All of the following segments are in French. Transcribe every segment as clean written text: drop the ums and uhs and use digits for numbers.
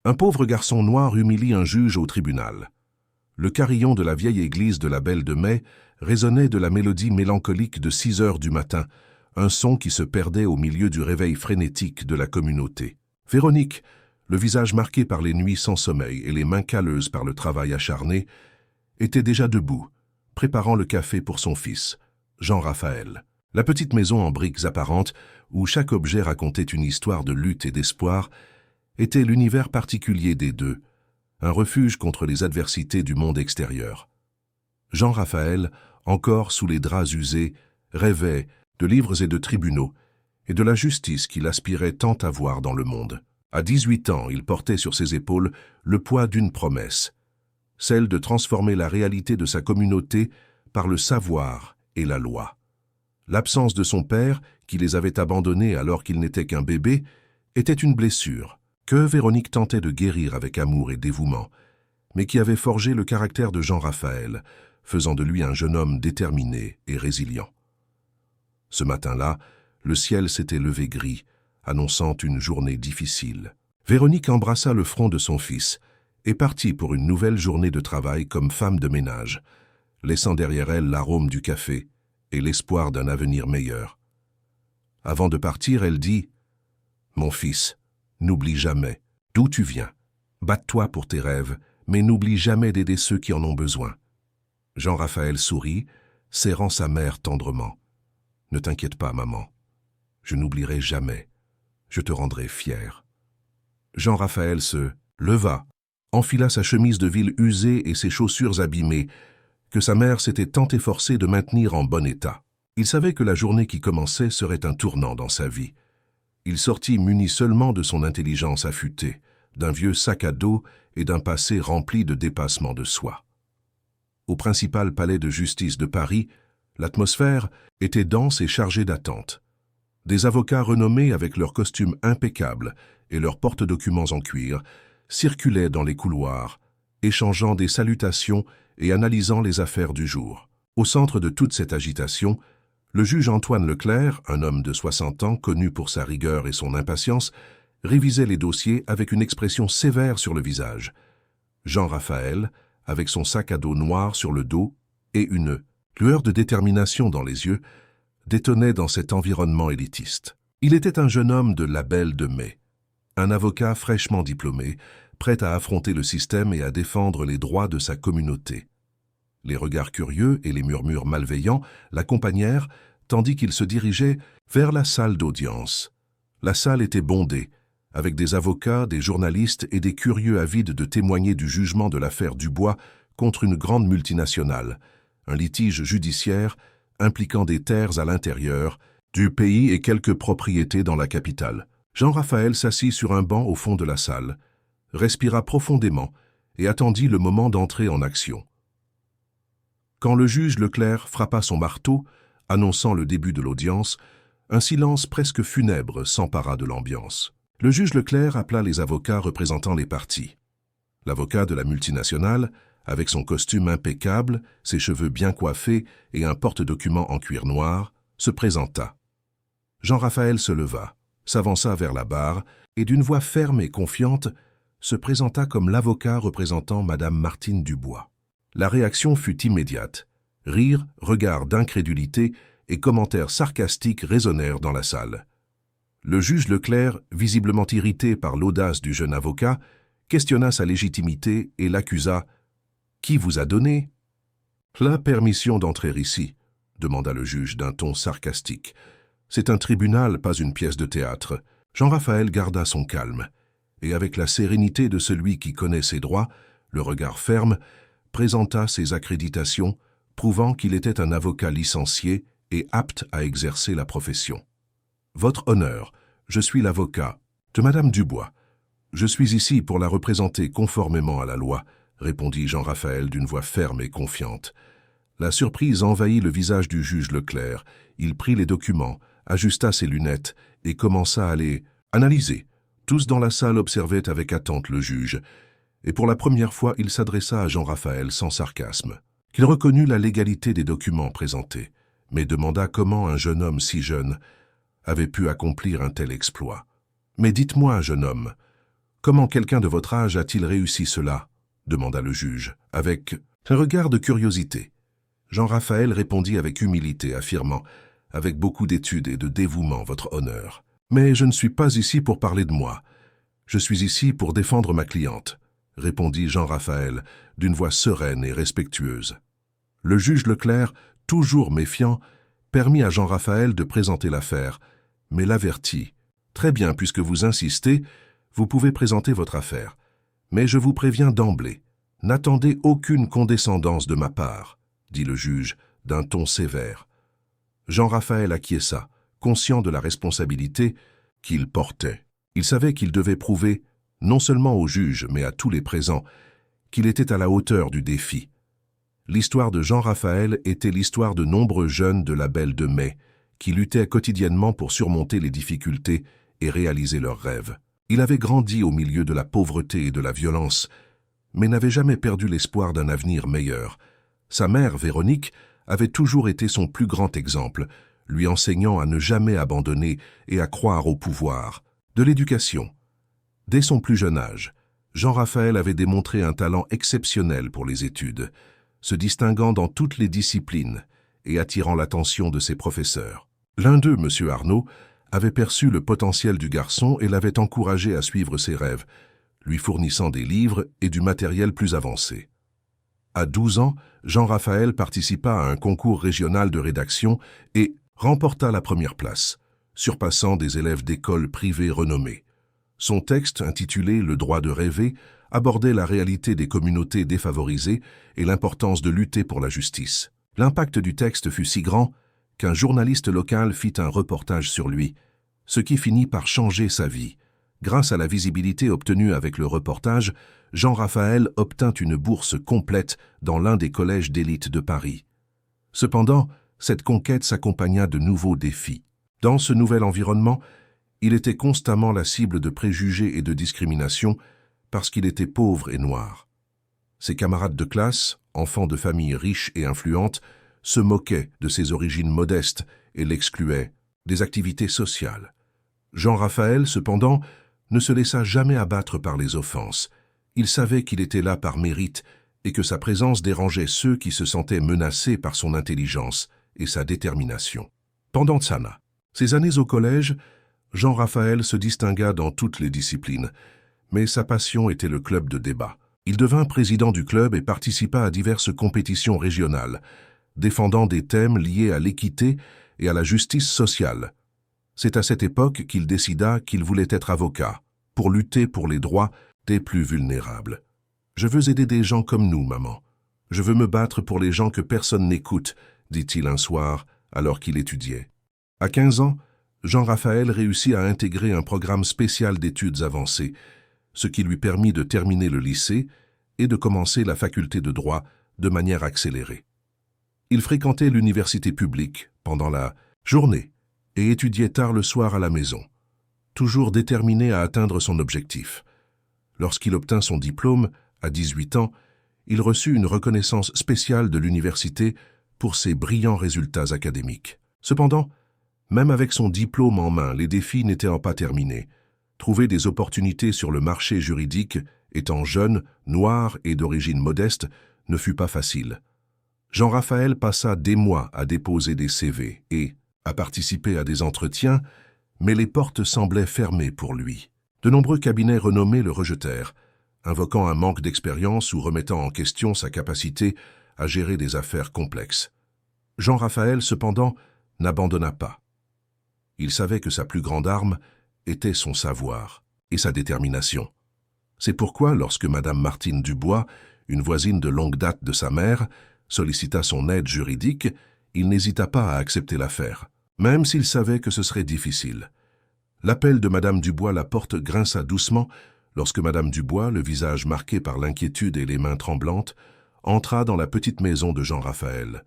Un pauvre garçon noir humilie un juge au tribunal. Le carillon de la vieille église de la Belle de Mai résonnait de la mélodie mélancolique de 6 heures du matin, un son qui se perdait au milieu du réveil frénétique de la communauté. Véronique, le visage marqué par les nuits sans sommeil et les mains calleuses par le travail acharné, était déjà debout, préparant le café pour son fils, Jean-Raphaël. La petite maison en briques apparentes, où chaque objet racontait une histoire de lutte et d'espoir, était l'univers particulier des deux, un refuge contre les adversités du monde extérieur. Jean-Raphaël, encore sous les draps usés, rêvait de livres et de tribunaux, et de la justice qu'il aspirait tant à voir dans le monde. À 18 ans, il portait sur ses épaules le poids d'une promesse, celle de transformer la réalité de sa communauté par le savoir et la loi. L'absence de son père, qui les avait abandonnés alors qu'il n'était qu'un bébé, était une blessure que Véronique tentait de guérir avec amour et dévouement, mais qui avait forgé le caractère de Jean-Raphaël, faisant de lui un jeune homme déterminé et résilient. Ce matin-là, le ciel s'était levé gris, annonçant une journée difficile. Véronique embrassa le front de son fils et partit pour une nouvelle journée de travail comme femme de ménage, laissant derrière elle l'arôme du café et l'espoir d'un avenir meilleur. Avant de partir, elle dit « Mon fils, n'oublie jamais d'où tu viens. Batte-toi pour tes rêves, mais n'oublie jamais d'aider ceux qui en ont besoin. » Jean-Raphaël sourit, serrant sa mère tendrement. « Ne t'inquiète pas, maman. Je n'oublierai jamais. Je te rendrai fier. » Jean-Raphaël se leva, enfila sa chemise de ville usée et ses chaussures abîmées, que sa mère s'était tant efforcée de maintenir en bon état. Il savait que la journée qui commençait serait un tournant dans sa vie. Il sortit muni seulement de son intelligence affûtée, d'un vieux sac à dos et d'un passé rempli de dépassement de soi. Au principal palais de justice de Paris, l'atmosphère était dense et chargée d'attentes. Des avocats renommés avec leurs costumes impeccables et leurs porte-documents en cuir circulaient dans les couloirs, échangeant des salutations et analysant les affaires du jour. Au centre de toute cette agitation, le juge Antoine Leclerc, un homme de 60 ans connu pour sa rigueur et son impatience, révisait les dossiers avec une expression sévère sur le visage. Jean-Raphaël, avec son sac à dos noir sur le dos et une lueur de détermination dans les yeux, détonnait dans cet environnement élitiste. Il était un jeune homme de la Belle de Mai, un avocat fraîchement diplômé, prêt à affronter le système et à défendre les droits de sa communauté. Les regards curieux et les murmures malveillants l'accompagnèrent, tandis qu'il se dirigeait vers la salle d'audience. La salle était bondée, avec des avocats, des journalistes et des curieux avides de témoigner du jugement de l'affaire Dubois contre une grande multinationale, un litige judiciaire impliquant des terres à l'intérieur du pays et quelques propriétés dans la capitale. Jean-Raphaël s'assit sur un banc au fond de la salle, respira profondément et attendit le moment d'entrer en action. Quand le juge Leclerc frappa son marteau, annonçant le début de l'audience, un silence presque funèbre s'empara de l'ambiance. Le juge Leclerc appela les avocats représentant les parties. L'avocat de la multinationale, avec son costume impeccable, ses cheveux bien coiffés et un porte-document en cuir noir, se présenta. Jean-Raphaël se leva, s'avança vers la barre et d'une voix ferme et confiante, se présenta comme l'avocat représentant Madame Martine Dubois. La réaction fut immédiate. Rires, regards d'incrédulité et commentaires sarcastiques résonnèrent dans la salle. Le juge Leclerc, visiblement irrité par l'audace du jeune avocat, questionna sa légitimité et l'accusa. « Qui vous a donné ?»« La permission d'entrer ici », demanda le juge d'un ton sarcastique. « C'est un tribunal, pas une pièce de théâtre. » Jean-Raphaël garda son calme, et avec la sérénité de celui qui connaît ses droits, le regard ferme, présenta ses accréditations, prouvant qu'il était un avocat licencié et apte à exercer la profession. « Votre honneur, je suis l'avocat de Madame Dubois. Je suis ici pour la représenter conformément à la loi, » répondit Jean-Raphaël d'une voix ferme et confiante. La surprise envahit le visage du juge Leclerc. Il prit les documents, ajusta ses lunettes et commença à les analyser. Tous dans la salle observaient avec attente le juge, et pour la première fois il s'adressa à Jean-Raphaël sans sarcasme. Il reconnut la légalité des documents présentés, mais demanda comment un jeune homme si jeune avait pu accomplir un tel exploit. « Mais dites-moi, jeune homme, Comment quelqu'un de votre âge a-t-il réussi cela? Demanda le juge, avec un regard de curiosité. Jean-Raphaël répondit avec humilité, affirmant, avec beaucoup d'études et de dévouement, votre honneur. Mais je ne suis pas ici pour parler de moi. Je suis ici pour défendre ma cliente, répondit Jean-Raphaël d'une voix sereine et respectueuse. Le juge Leclerc, toujours méfiant, permit à Jean-Raphaël de présenter l'affaire, mais l'avertit. Très bien, puisque vous insistez, vous pouvez présenter votre affaire. Mais je vous préviens d'emblée, n'attendez aucune condescendance de ma part, dit le juge d'un ton sévère. Jean-Raphaël acquiesça, conscient de la responsabilité qu'il portait. Il savait qu'il devait prouver, non seulement au juge, mais à tous les présents, qu'il était à la hauteur du défi. L'histoire de Jean-Raphaël était l'histoire de nombreux jeunes de la Belle de Mai, qui luttaient quotidiennement pour surmonter les difficultés et réaliser leurs rêves. Il avait grandi au milieu de la pauvreté et de la violence, mais n'avait jamais perdu l'espoir d'un avenir meilleur. Sa mère, Véronique, avait toujours été son plus grand exemple, lui enseignant à ne jamais abandonner et à croire au pouvoir. De l'éducation. Dès son plus jeune âge, Jean-Raphaël avait démontré un talent exceptionnel pour les études, se distinguant dans toutes les disciplines et attirant l'attention de ses professeurs. L'un d'eux, M. Arnaud, avait perçu le potentiel du garçon et l'avait encouragé à suivre ses rêves, lui fournissant des livres et du matériel plus avancé. À 12 ans, Jean-Raphaël participa à un concours régional de rédaction et remporta la première place, surpassant des élèves d'écoles privées renommés. Son texte, intitulé « Le droit de rêver », abordait la réalité des communautés défavorisées et l'importance de lutter pour la justice. L'impact du texte fut si grand qu'un journaliste local fit un reportage sur lui, ce qui finit par changer sa vie. Grâce à la visibilité obtenue avec le reportage, Jean-Raphaël obtint une bourse complète dans l'un des collèges d'élite de Paris. Cependant, cette conquête s'accompagna de nouveaux défis. Dans ce nouvel environnement, il était constamment la cible de préjugés et de discriminations parce qu'il était pauvre et noir. Ses camarades de classe, enfants de familles riches et influentes, se moquaient de ses origines modestes et l'excluaient des activités sociales. Jean-Raphaël, cependant, ne se laissa jamais abattre par les offenses. Il savait qu'il était là par mérite et que sa présence dérangeait ceux qui se sentaient menacés par son intelligence et sa détermination. Pendant ses années au collège, Jean-Raphaël se distingua dans toutes les disciplines, mais sa passion était le club de débat. Il devint président du club et participa à diverses compétitions régionales, défendant des thèmes liés à l'équité et à la justice sociale. C'est à cette époque qu'il décida qu'il voulait être avocat, pour lutter pour les droits des plus vulnérables. « Je veux aider des gens comme nous, maman. Je veux me battre pour les gens que personne n'écoute », dit-il un soir, alors qu'il étudiait. À 15 ans, Jean-Raphaël réussit à intégrer un programme spécial d'études avancées, ce qui lui permit de terminer le lycée et de commencer la faculté de droit de manière accélérée. Il fréquentait l'université publique pendant la journée et étudiait tard le soir à la maison, toujours déterminé à atteindre son objectif. Lorsqu'il obtint son diplôme, à 18 ans, il reçut une reconnaissance spéciale de l'université pour ses brillants résultats académiques. Cependant, même avec son diplôme en main, les défis n'étaient pas terminés. Trouver des opportunités sur le marché juridique, étant jeune, noir et d'origine modeste, ne fut pas facile. Jean-Raphaël passa des mois à déposer des CV et à participer à des entretiens, mais les portes semblaient fermées pour lui. De nombreux cabinets renommés le rejetèrent, invoquant un manque d'expérience ou remettant en question sa capacité à gérer des affaires complexes. Jean-Raphaël, cependant, n'abandonna pas. Il savait que sa plus grande arme était son savoir et sa détermination. C'est pourquoi, lorsque Madame Martine Dubois, une voisine de longue date de sa mère, sollicita son aide juridique, il n'hésita pas à accepter l'affaire, même s'il savait que ce serait difficile. L'appel de Madame Dubois la porte grinça doucement lorsque Madame Dubois, le visage marqué par l'inquiétude et les mains tremblantes, entra dans la petite maison de Jean-Raphaël.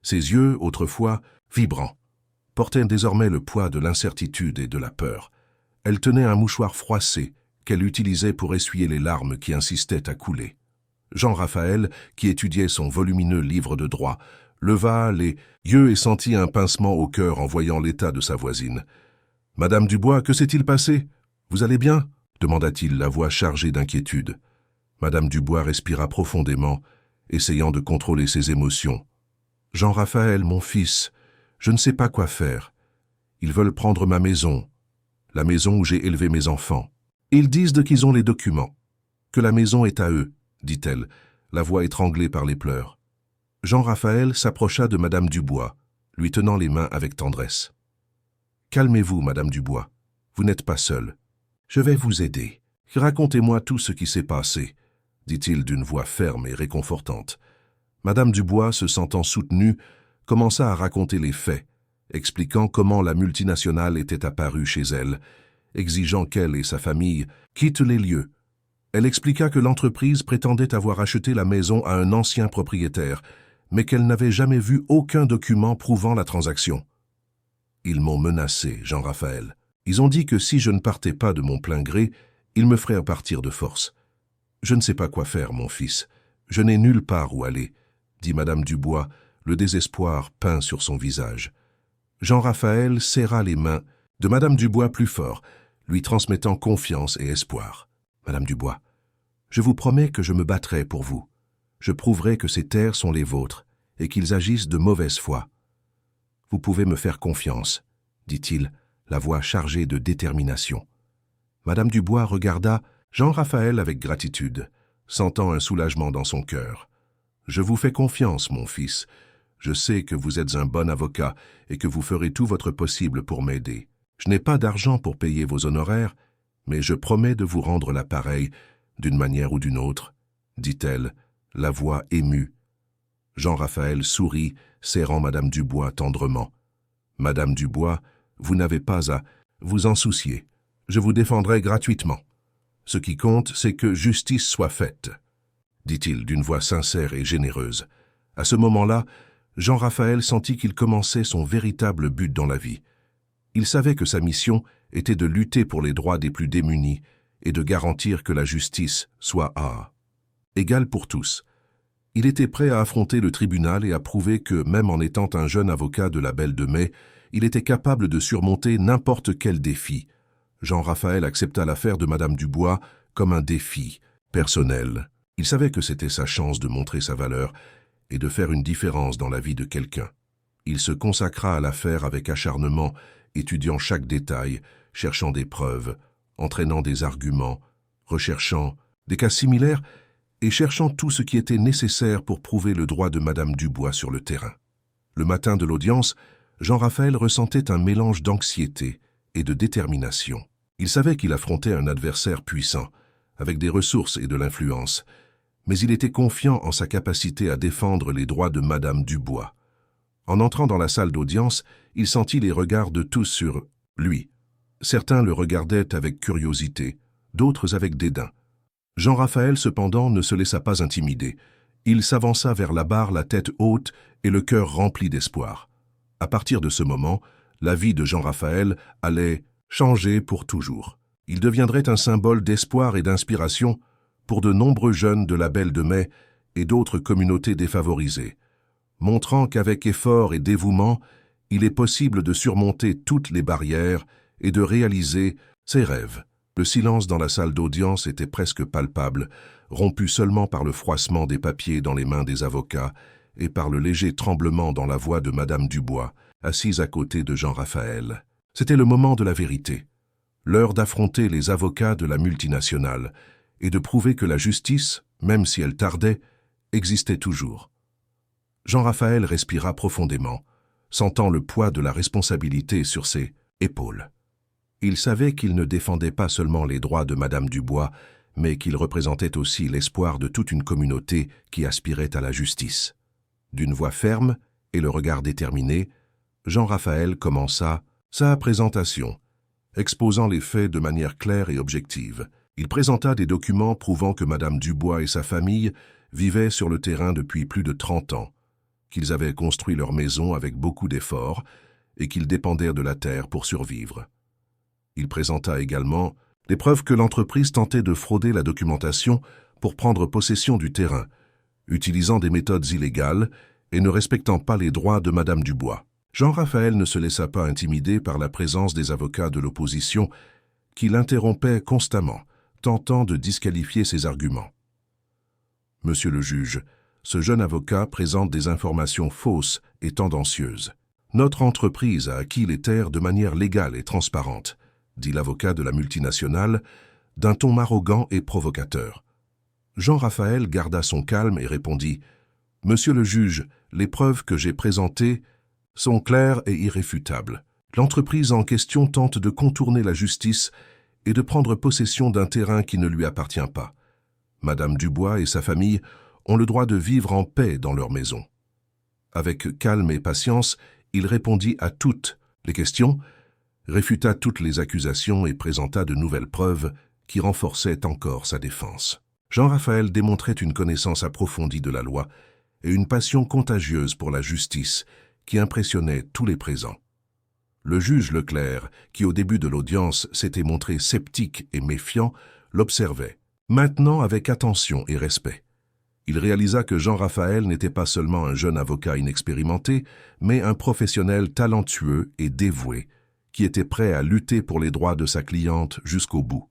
Ses yeux, autrefois vibrants, portaient désormais le poids de l'incertitude et de la peur. Elle tenait un mouchoir froissé qu'elle utilisait pour essuyer les larmes qui insistaient à couler. Jean-Raphaël, qui étudiait son volumineux livre de droit, leva les yeux et sentit un pincement au cœur en voyant l'état de sa voisine. « Madame Dubois, que s'est-il passé? Vous allez bien » demanda-t-il, la voix chargée d'inquiétude. Madame Dubois respira profondément, essayant de contrôler ses émotions. « Jean-Raphaël, mon fils, je ne sais pas quoi faire. Ils veulent prendre ma maison, la maison où j'ai élevé mes enfants. Ils disent qu'ils ont les documents, que la maison est à eux, dit-elle, la voix étranglée par les pleurs. Jean-Raphaël s'approcha de Madame Dubois, lui tenant les mains avec tendresse. « Calmez-vous, Madame Dubois, vous n'êtes pas seule. Je vais vous aider. Racontez-moi tout ce qui s'est passé, dit-il d'une voix ferme et réconfortante. Madame Dubois, se sentant soutenue, commença à raconter les faits, expliquant comment la multinationale était apparue chez elle, exigeant qu'elle et sa famille quittent les lieux. Elle expliqua que l'entreprise prétendait avoir acheté la maison à un ancien propriétaire, mais qu'elle n'avait jamais vu aucun document prouvant la transaction. Ils m'ont menacé, Jean-Raphaël. Ils ont dit que si je ne partais pas de mon plein gré, ils me feraient partir de force. Je ne sais pas quoi faire, mon fils. Je n'ai nulle part où aller, dit Madame Dubois, le désespoir peint sur son visage. Jean-Raphaël serra les mains de Madame Dubois plus fort, lui transmettant confiance et espoir. Madame Dubois, je vous promets que je me battrai pour vous. Je prouverai que ces terres sont les vôtres et qu'ils agissent de mauvaise foi. Vous pouvez me faire confiance, dit-il, la voix chargée de détermination. Madame Dubois regarda Jean-Raphaël avec gratitude, sentant un soulagement dans son cœur. « Je vous fais confiance, mon fils. Je sais que vous êtes un bon avocat et que vous ferez tout votre possible pour m'aider. Je n'ai pas d'argent pour payer vos honoraires, mais je promets de vous rendre l'appareil d'une manière ou d'une autre, dit-elle, la voix émue. Jean-Raphaël sourit, serrant Madame Dubois tendrement. « Madame Dubois, vous n'avez pas à vous en soucier. Je vous défendrai gratuitement. Ce qui compte, c'est que justice soit faite, dit-il d'une voix sincère et généreuse. À ce moment-là, Jean-Raphaël sentit qu'il commençait son véritable but dans la vie. Il savait que sa mission était de lutter pour les droits des plus démunis et de garantir que la justice soit égale pour tous. Il était prêt à affronter le tribunal et à prouver que, même en étant un jeune avocat de la Belle de Mai, il était capable de surmonter n'importe quel défi. Jean-Raphaël accepta l'affaire de Madame Dubois comme un défi personnel. Il savait que c'était sa chance de montrer sa valeur et de faire une différence dans la vie de quelqu'un. Il se consacra à l'affaire avec acharnement, étudiant chaque détail, cherchant des preuves, entraînant des arguments, recherchant des cas similaires et cherchant tout ce qui était nécessaire pour prouver le droit de Madame Dubois sur le terrain. Le matin de l'audience, Jean-Raphaël ressentait un mélange d'anxiété et de détermination. Il savait qu'il affrontait un adversaire puissant, avec des ressources et de l'influence, mais il était confiant en sa capacité à défendre les droits de Madame Dubois. En entrant dans la salle d'audience, il sentit les regards de tous sur lui. Certains le regardaient avec curiosité, d'autres avec dédain. Jean-Raphaël, cependant, ne se laissa pas intimider. Il s'avança vers la barre, la tête haute et le cœur rempli d'espoir. À partir de ce moment, la vie de Jean-Raphaël allait changer pour toujours. Il deviendrait un symbole d'espoir et d'inspiration pour de nombreux jeunes de la Belle de Mai et d'autres communautés défavorisées, montrant qu'avec effort et dévouement, il est possible de surmonter toutes les barrières et de réaliser ses rêves. Le silence dans la salle d'audience était presque palpable, rompu seulement par le froissement des papiers dans les mains des avocats et par le léger tremblement dans la voix de Madame Dubois, assise à côté de Jean-Raphaël. C'était le moment de la vérité, l'heure d'affronter les avocats de la multinationale et de prouver que la justice, même si elle tardait, existait toujours. Jean-Raphaël respira profondément, sentant le poids de la responsabilité sur ses épaules. Il savait qu'il ne défendait pas seulement les droits de Madame Dubois, mais qu'il représentait aussi l'espoir de toute une communauté qui aspirait à la justice. D'une voix ferme et le regard déterminé, Jean-Raphaël commença sa présentation, exposant les faits de manière claire et objective. Il présenta des documents prouvant que Madame Dubois et sa famille vivaient sur le terrain depuis plus de 30 ans, qu'ils avaient construit leur maison avec beaucoup d'efforts et qu'ils dépendaient de la terre pour survivre. Il présenta également des preuves que l'entreprise tentait de frauder la documentation pour prendre possession du terrain, utilisant des méthodes illégales et ne respectant pas les droits de Madame Dubois. Jean-Raphaël ne se laissa pas intimider par la présence des avocats de l'opposition qui l'interrompait constamment, tentant de disqualifier ses arguments. « Monsieur le juge, ce jeune avocat présente des informations fausses et tendancieuses. Notre entreprise a acquis les terres de manière légale et transparente, dit l'avocat de la multinationale, d'un ton arrogant et provocateur. Jean-Raphaël garda son calme et répondit « Monsieur le juge, les preuves que j'ai présentées sont claires et irréfutables. L'entreprise en question tente de contourner la justice et de prendre possession d'un terrain qui ne lui appartient pas. Madame Dubois et sa famille ont le droit de vivre en paix dans leur maison. » Avec calme et patience, il répondit à toutes les questions, réfuta toutes les accusations et présenta de nouvelles preuves qui renforçaient encore sa défense. Jean-Raphaël démontrait une connaissance approfondie de la loi et une passion contagieuse pour la justice qui impressionnait tous les présents. Le juge Leclerc, qui au début de l'audience s'était montré sceptique et méfiant, l'observait, maintenant avec attention et respect. Il réalisa que Jean-Raphaël n'était pas seulement un jeune avocat inexpérimenté, mais un professionnel talentueux et dévoué, qui était prêt à lutter pour les droits de sa cliente jusqu'au bout.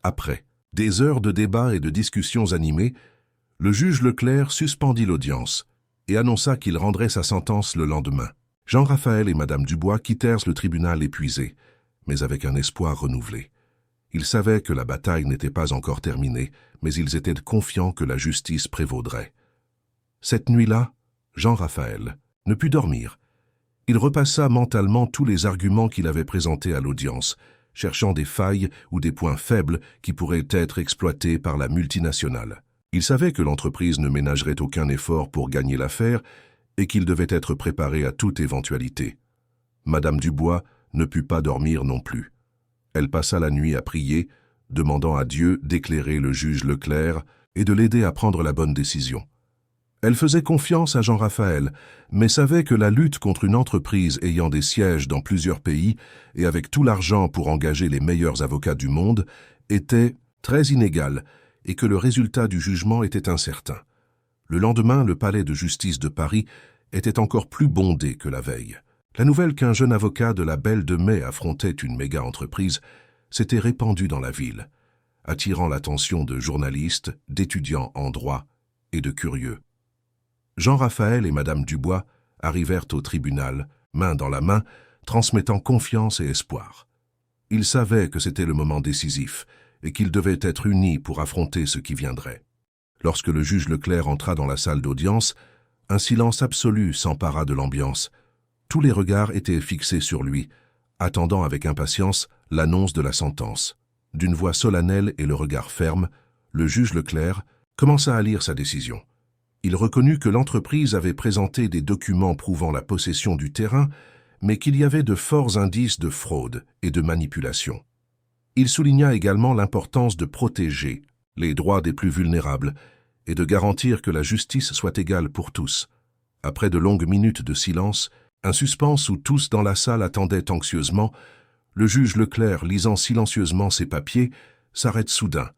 Après des heures de débats et de discussions animées, le juge Leclerc suspendit l'audience et annonça qu'il rendrait sa sentence le lendemain. Jean-Raphaël et Madame Dubois quittèrent le tribunal épuisés, mais avec un espoir renouvelé. Ils savaient que la bataille n'était pas encore terminée, mais ils étaient confiants que la justice prévaudrait. Cette nuit-là, Jean-Raphaël ne put dormir. Il repassa mentalement tous les arguments qu'il avait présentés à l'audience, cherchant des failles ou des points faibles qui pourraient être exploités par la multinationale. Il savait que l'entreprise ne ménagerait aucun effort pour gagner l'affaire et qu'il devait être préparé à toute éventualité. Madame Dubois ne put pas dormir non plus. Elle passa la nuit à prier, demandant à Dieu d'éclairer le juge Leclerc et de l'aider à prendre la bonne décision. Elle faisait confiance à Jean-Raphaël, mais savait que la lutte contre une entreprise ayant des sièges dans plusieurs pays et avec tout l'argent pour engager les meilleurs avocats du monde était très inégale et que le résultat du jugement était incertain. Le lendemain, le palais de justice de Paris était encore plus bondé que la veille. La nouvelle qu'un jeune avocat de la Belle de Mai affrontait une méga-entreprise s'était répandue dans la ville, attirant l'attention de journalistes, d'étudiants en droit et de curieux. Jean-Raphaël et Madame Dubois arrivèrent au tribunal, main dans la main, transmettant confiance et espoir. Ils savaient que c'était le moment décisif et qu'ils devaient être unis pour affronter ce qui viendrait. Lorsque le juge Leclerc entra dans la salle d'audience, un silence absolu s'empara de l'ambiance. Tous les regards étaient fixés sur lui, attendant avec impatience l'annonce de la sentence. D'une voix solennelle et le regard ferme, le juge Leclerc commença à lire sa décision. Il reconnut que l'entreprise avait présenté des documents prouvant la possession du terrain, mais qu'il y avait de forts indices de fraude et de manipulation. Il souligna également l'importance de protéger les droits des plus vulnérables et de garantir que la justice soit égale pour tous. Après de longues minutes de silence, un suspense où tous dans la salle attendaient anxieusement, le juge Leclerc, lisant silencieusement ses papiers, s'arrête soudain,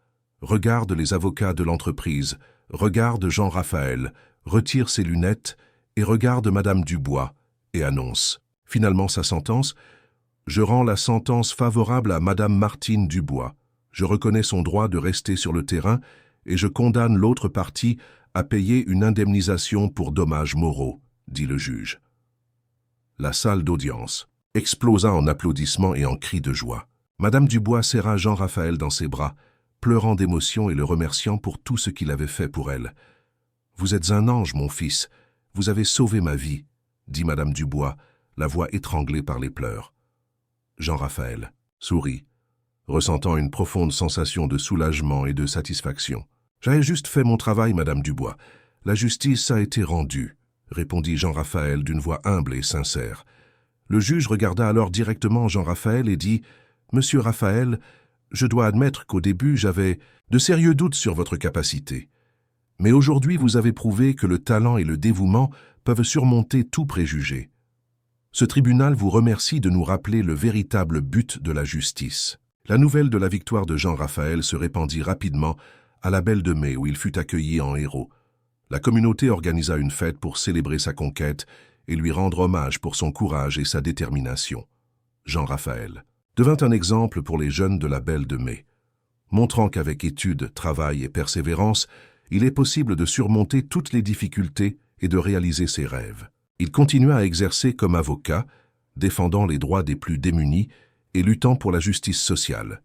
regarde les avocats de l'entreprise, regarde Jean-Raphaël, retire ses lunettes et regarde Madame Dubois et annonce finalement sa sentence. « Je rends la sentence favorable à Madame Martine Dubois. Je reconnais son droit de rester sur le terrain et je condamne l'autre partie à payer une indemnisation pour dommages moraux, » dit le juge. La salle d'audience explosa en applaudissements et en cris de joie. Madame Dubois serra Jean-Raphaël dans ses bras, pleurant d'émotion et le remerciant pour tout ce qu'il avait fait pour elle. « Vous êtes un ange, mon fils. Vous avez sauvé ma vie, » dit Madame Dubois, la voix étranglée par les pleurs. Jean-Raphaël sourit, ressentant une profonde sensation de soulagement et de satisfaction. « J'avais juste fait mon travail, Madame Dubois. La justice a été rendue, » répondit Jean-Raphaël d'une voix humble et sincère. Le juge regarda alors directement Jean-Raphaël et dit « Monsieur Raphaël, je dois admettre qu'au début j'avais de sérieux doutes sur votre capacité. Mais aujourd'hui vous avez prouvé que le talent et le dévouement peuvent surmonter tout préjugé. Ce tribunal vous remercie de nous rappeler le véritable but de la justice. » La nouvelle de la victoire de Jean-Raphaël se répandit rapidement à la Belle de Mai où il fut accueilli en héros. La communauté organisa une fête pour célébrer sa conquête et lui rendre hommage pour son courage et sa détermination. Jean-Raphaël devint un exemple pour les jeunes de la Belle de Mai, montrant qu'avec étude, travail et persévérance, il est possible de surmonter toutes les difficultés et de réaliser ses rêves. Il continua à exercer comme avocat, défendant les droits des plus démunis et luttant pour la justice sociale.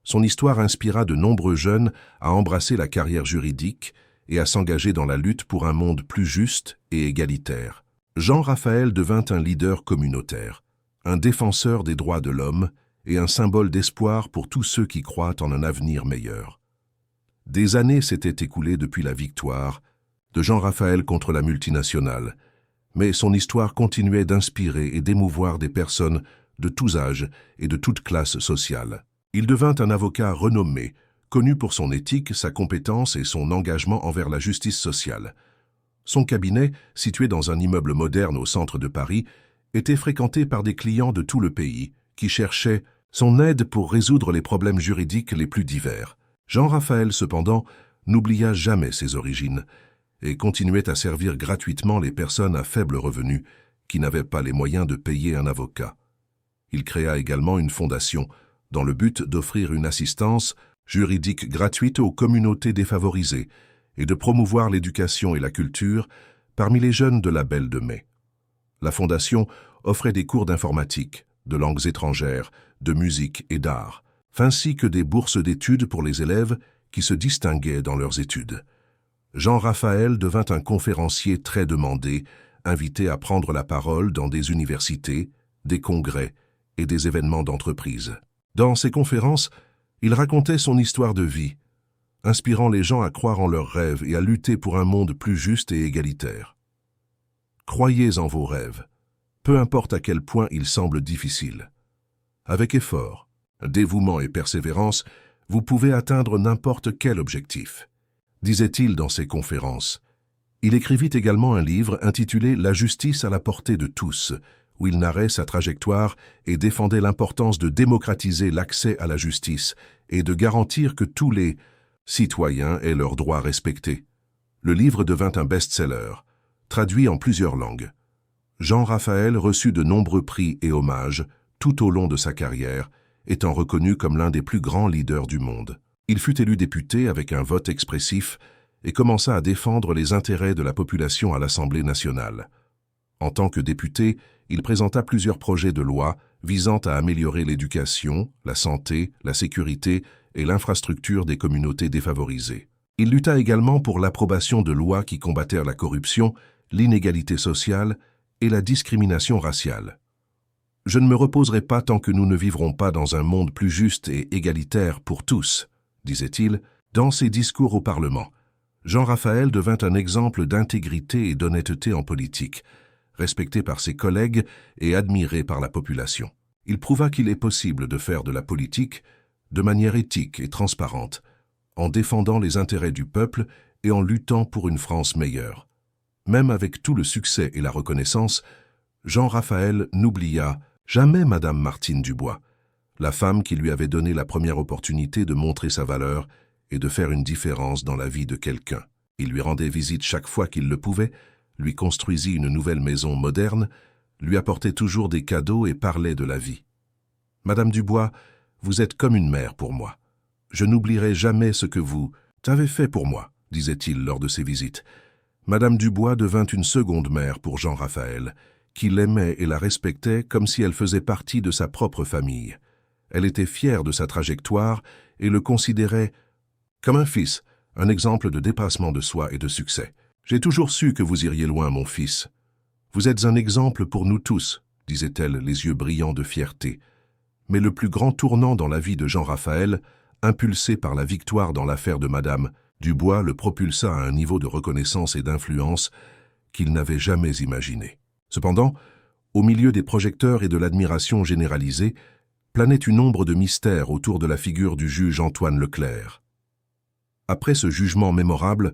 Son histoire inspira de nombreux jeunes à embrasser la carrière juridique et à s'engager dans la lutte pour un monde plus juste et égalitaire. Jean Raphaël devint un leader communautaire, un défenseur des droits de l'homme et un symbole d'espoir pour tous ceux qui croient en un avenir meilleur. Des années s'étaient écoulées depuis la victoire de Jean Raphaël contre la multinationale, mais son histoire continuait d'inspirer et d'émouvoir des personnes de tous âges et de toutes classes sociales. Il devint un avocat renommé, connu pour son éthique, sa compétence et son engagement envers la justice sociale. Son cabinet, situé dans un immeuble moderne au centre de Paris, était fréquenté par des clients de tout le pays qui cherchaient son aide pour résoudre les problèmes juridiques les plus divers. Jean Raphaël, cependant, n'oublia jamais ses origines et continuait à servir gratuitement les personnes à faible revenu qui n'avaient pas les moyens de payer un avocat. Il créa également une fondation dans le but d'offrir une assistance juridique gratuite aux communautés défavorisées et de promouvoir l'éducation et la culture parmi les jeunes de la Belle de Mai. La fondation offrait des cours d'informatique, de langues étrangères, de musique et d'art, ainsi que des bourses d'études pour les élèves qui se distinguaient dans leurs études. Jean Raphaël devint un conférencier très demandé, invité à prendre la parole dans des universités, des congrès et des événements d'entreprise. Dans ses conférences, il racontait son histoire de vie, inspirant les gens à croire en leurs rêves et à lutter pour un monde plus juste et égalitaire. Croyez en vos rêves, peu importe à quel point ils semblent difficiles. Avec effort, dévouement et persévérance, vous pouvez atteindre n'importe quel objectif, disait-il dans ses conférences. Il écrivit également un livre intitulé « La justice à la portée de tous », où il narrait sa trajectoire et défendait l'importance de démocratiser l'accès à la justice et de garantir que tous les citoyens aient leurs droits respectés. Le livre devint un best-seller, traduit en plusieurs langues. Jean Raphaël reçut de nombreux prix et hommages tout au long de sa carrière, étant reconnu comme l'un des plus grands leaders du monde. Il fut élu député avec un vote expressif et commença à défendre les intérêts de la population à l'Assemblée nationale. En tant que député, il présenta plusieurs projets de loi visant à améliorer l'éducation, la santé, la sécurité et l'infrastructure des communautés défavorisées. Il lutta également pour l'approbation de lois qui combattèrent la corruption, l'inégalité sociale et la discrimination raciale. « Je ne me reposerai pas tant que nous ne vivrons pas dans un monde plus juste et égalitaire pour tous », disait-il dans ses discours au Parlement. Jean Raphaël devint un exemple d'intégrité et d'honnêteté en politique, respecté par ses collègues et admiré par la population. Il prouva qu'il est possible de faire de la politique de manière éthique et transparente, en défendant les intérêts du peuple et en luttant pour une France meilleure. Même avec tout le succès et la reconnaissance, Jean Raphaël n'oublia jamais Madame Martine Dubois, la femme qui lui avait donné la première opportunité de montrer sa valeur et de faire une différence dans la vie de quelqu'un. Il lui rendait visite chaque fois qu'il le pouvait, lui construisit une nouvelle maison moderne, lui apportait toujours des cadeaux et parlait de la vie. « Madame Dubois, vous êtes comme une mère pour moi. Je n'oublierai jamais ce que vous avez fait pour moi, disait-il lors de ses visites. Madame Dubois devint une seconde mère pour Jean Raphaël, qui l'aimait et la respectait comme si elle faisait partie de sa propre famille. Elle était fière de sa trajectoire et le considérait comme un fils, un exemple de dépassement de soi et de succès. « J'ai toujours su que vous iriez loin, mon fils. Vous êtes un exemple pour nous tous, disait-elle, les yeux brillants de fierté. Mais le plus grand tournant dans la vie de Jean Raphaël, impulsé par la victoire dans l'affaire de Madame Dubois, le propulsa à un niveau de reconnaissance et d'influence qu'il n'avait jamais imaginé. Cependant, au milieu des projecteurs et de l'admiration généralisée, planait une ombre de mystère autour de la figure du juge Antoine Leclerc. Après ce jugement mémorable,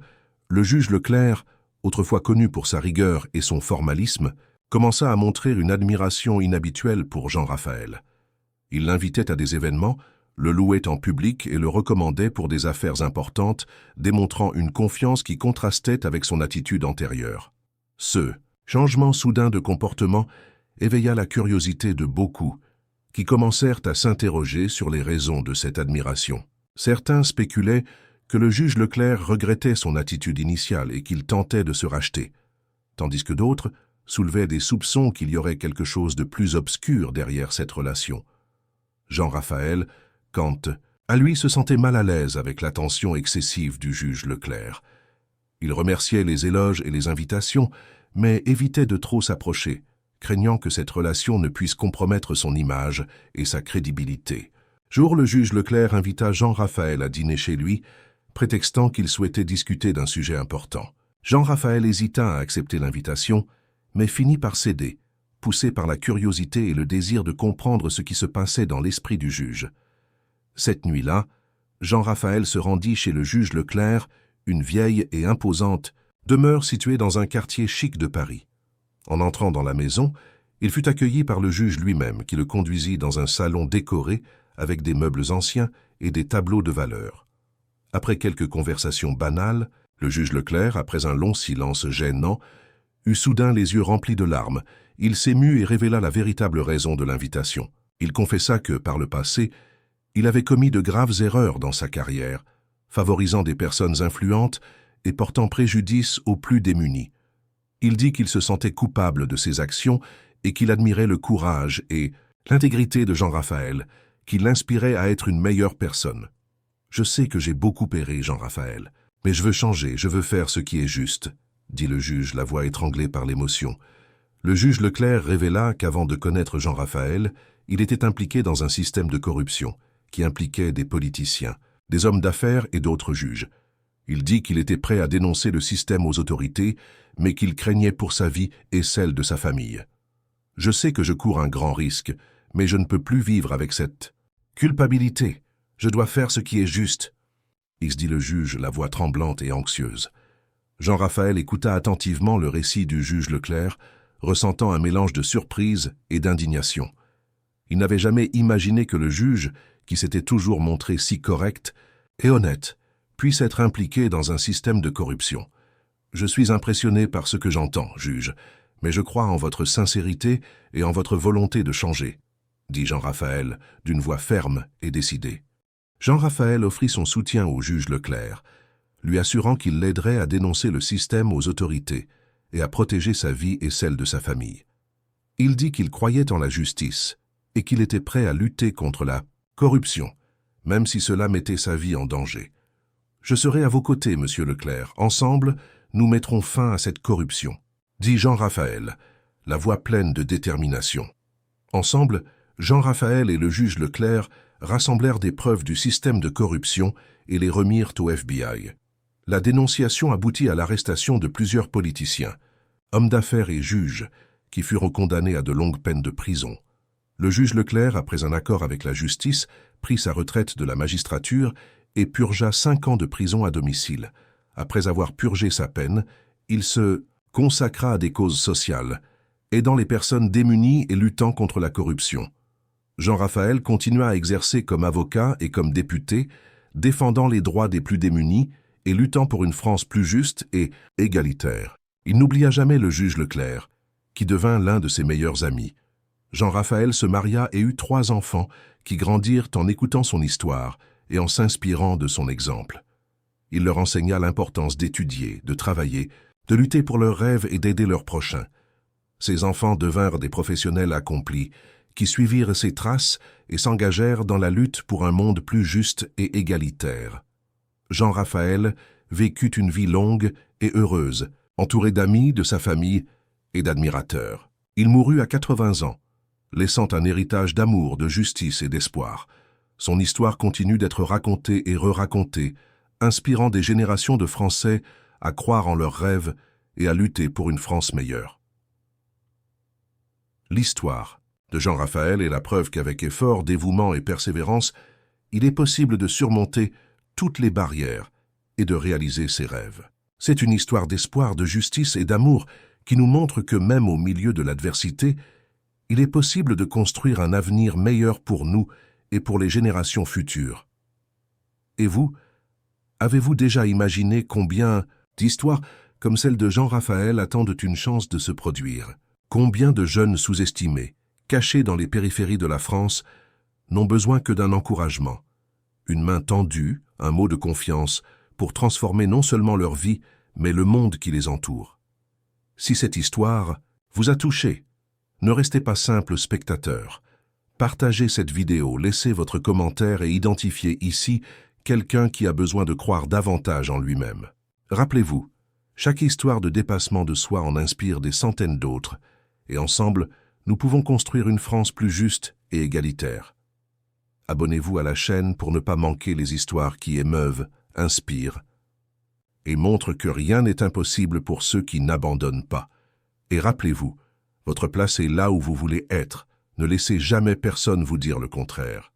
le juge Leclerc, autrefois connu pour sa rigueur et son formalisme, commença à montrer une admiration inhabituelle pour Jean Raphaël. Il l'invitait à des événements, le louait en public et le recommandait pour des affaires importantes, démontrant une confiance qui contrastait avec son attitude antérieure. Ce changement soudain de comportement éveilla la curiosité de beaucoup, qui commencèrent à s'interroger sur les raisons de cette admiration. Certains spéculaient que le juge Leclerc regrettait son attitude initiale et qu'il tentait de se racheter, tandis que d'autres soulevaient des soupçons qu'il y aurait quelque chose de plus obscur derrière cette relation. Jean-Raphaël, quant à lui, se sentait mal à l'aise avec l'attention excessive du juge Leclerc. Il remerciait les éloges et les invitations, mais évitait de trop s'approcher, craignant que cette relation ne puisse compromettre son image et sa crédibilité. Jour, le juge Leclerc invita Jean-Raphaël à dîner chez lui, prétextant qu'il souhaitait discuter d'un sujet important. Jean-Raphaël hésita à accepter l'invitation, mais finit par céder, poussé par la curiosité et le désir de comprendre ce qui se passait dans l'esprit du juge. Cette nuit-là, Jean-Raphaël se rendit chez le juge Leclerc, une vieille et imposante demeure située dans un quartier chic de Paris. En entrant dans la maison, il fut accueilli par le juge lui-même qui le conduisit dans un salon décoré avec des meubles anciens et des tableaux de valeur. Après quelques conversations banales, le juge Leclerc, après un long silence gênant, eut soudain les yeux remplis de larmes. Il s'émut et révéla la véritable raison de l'invitation. Il confessa que, par le passé, il avait commis de graves erreurs dans sa carrière, favorisant des personnes influentes et portant préjudice aux plus démunis. Il dit qu'il se sentait coupable de ses actions et qu'il admirait le courage et l'intégrité de Jean-Raphaël, qui l'inspirait à être une meilleure personne. « Je sais que j'ai beaucoup erré, Jean-Raphaël, mais je veux changer, je veux faire ce qui est juste », dit le juge, la voix étranglée par l'émotion. Le juge Leclerc révéla qu'avant de connaître Jean-Raphaël, il était impliqué dans un système de corruption qui impliquait des politiciens, des hommes d'affaires et d'autres juges. Il dit qu'il était prêt à dénoncer le système aux autorités, mais qu'il craignait pour sa vie et celle de sa famille. « Je sais que je cours un grand risque, mais je ne peux plus vivre avec cette culpabilité. Je dois faire ce qui est juste, » dit le juge, la voix tremblante et anxieuse. Jean-Raphaël écouta attentivement le récit du juge Leclerc, ressentant un mélange de surprise et d'indignation. Il n'avait jamais imaginé que le juge, qui s'était toujours montré si correct et honnête, puisse être impliqué dans un système de corruption. « Je suis impressionné par ce que j'entends, juge, mais je crois en votre sincérité et en votre volonté de changer, » dit Jean-Raphaël d'une voix ferme et décidée. Jean-Raphaël offrit son soutien au juge Leclerc, lui assurant qu'il l'aiderait à dénoncer le système aux autorités et à protéger sa vie et celle de sa famille. Il dit qu'il croyait en la justice et qu'il était prêt à lutter contre la corruption, même si cela mettait sa vie en danger. « Je serai à vos côtés, monsieur Leclerc. Ensemble, nous mettrons fin à cette corruption, » dit Jean-Raphaël, la voix pleine de détermination. Ensemble, Jean-Raphaël et le juge Leclerc rassemblèrent des preuves du système de corruption et les remirent au FBI. La dénonciation aboutit à l'arrestation de plusieurs politiciens, hommes d'affaires et juges, qui furent condamnés à de longues peines de prison. Le juge Leclerc, après un accord avec la justice, prit sa retraite de la magistrature et purgea 5 ans de prison à domicile. Après avoir purgé sa peine, il se consacra à des causes sociales, aidant les personnes démunies et luttant contre la corruption. Jean-Raphaël continua à exercer comme avocat et comme député, défendant les droits des plus démunis et luttant pour une France plus juste et égalitaire. Il n'oublia jamais le juge Leclerc, qui devint l'un de ses meilleurs amis. Jean-Raphaël se maria et eut 3 enfants qui grandirent en écoutant son histoire et en s'inspirant de son exemple. Il leur enseigna l'importance d'étudier, de travailler, de lutter pour leurs rêves et d'aider leurs prochains. Ces enfants devinrent des professionnels accomplis, qui suivirent ses traces et s'engagèrent dans la lutte pour un monde plus juste et égalitaire. Jean-Raphaël vécut une vie longue et heureuse, entouré d'amis, de sa famille et d'admirateurs. Il mourut à 80 ans, laissant un héritage d'amour, de justice et d'espoir. Son histoire continue d'être racontée et re-racontée, inspirant des générations de Français à croire en leurs rêves et à lutter pour une France meilleure. L'histoire de Jean-Raphaël est la preuve qu'avec effort, dévouement et persévérance, il est possible de surmonter toutes les barrières et de réaliser ses rêves. C'est une histoire d'espoir, de justice et d'amour qui nous montre que même au milieu de l'adversité, il est possible de construire un avenir meilleur pour nous et pour les générations futures. Et vous, avez-vous déjà imaginé combien d'histoires comme celle de Jean-Raphaël attendent une chance de se produire? Combien de jeunes sous-estimés, cachés dans les périphéries de la France, n'ont besoin que d'un encouragement, une main tendue, un mot de confiance, pour transformer non seulement leur vie, mais le monde qui les entoure. Si cette histoire vous a touché, ne restez pas simple spectateur. Partagez cette vidéo, laissez votre commentaire et identifiez ici quelqu'un qui a besoin de croire davantage en lui-même. Rappelez-vous, chaque histoire de dépassement de soi en inspire des centaines d'autres, et ensemble, nous pouvons construire une France plus juste et égalitaire. Abonnez-vous à la chaîne pour ne pas manquer les histoires qui émeuvent, inspirent et montrent que rien n'est impossible pour ceux qui n'abandonnent pas. Et rappelez-vous, votre place est là où vous voulez être. Ne laissez jamais personne vous dire le contraire.